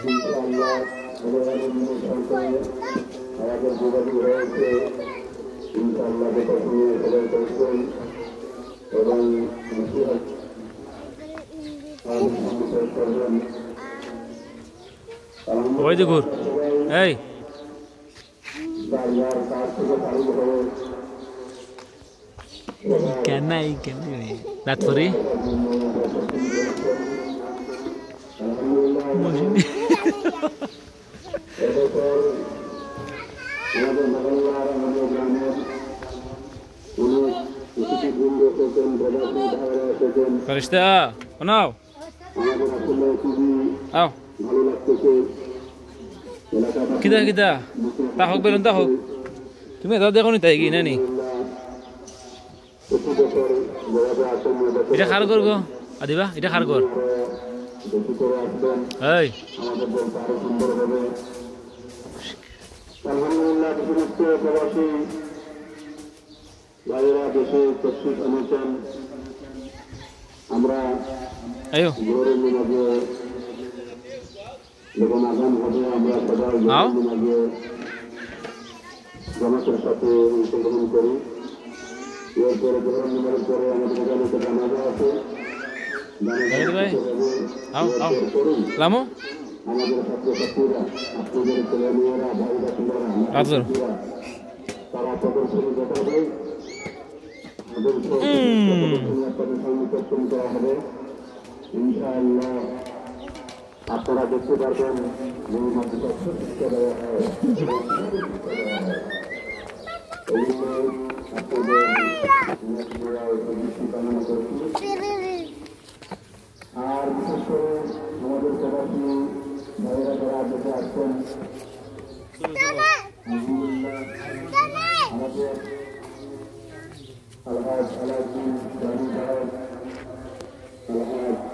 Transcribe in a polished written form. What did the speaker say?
ইনশাআল্লাহ আমাদের যোগাযোগ রয়েছে ইনশাআল্লাহ যেটা শুনে সবাই করছেন এবং করবেন ওই যে ঘুর এই কেন রাত করি ফেরেশতা শোনাও আও কিদা কিদা তা হোক বেলুন তা হোক তুমি এটা দেখো নি তাই কি নানি এটা খার করবো আদিবা এটা খার কর এই আলহামদুলিল্লাহ সমস্ত প্রবাসী ভাইয়েরা দেশে তফসিল এনেছেন আমরা জোহরের নামাজে যখন আযান হবে আমরা সবাই জোহরের নামাজে জামাতের সাথে অংশগ্রহণ করি এরপরে জোহরের নামাজের পরে আমাদের এখানে একটা জানাজা আছে আমাদের ছাত্রছাত্রীরা আপনাদের ছেলেমেয়েরা ভাইরা ছেলেরা তারা প্রদর্শনী দেখাবে আমাদের আপনাদের সম্মুখীন করা হবে ইনশাআল্লাহ আপনারা দেখতে পারবেন যে মাদ্রাসা শিক্ষা দেওয়া হয় আপনাদের কামনা করছি আর বিশেষ করে আমাদের প্রবাসী ভাইয়েরা যারা দেশে আসছেন আমাদের আলহাজ আলাউদ্দিন জানি সাহেব আলহাজ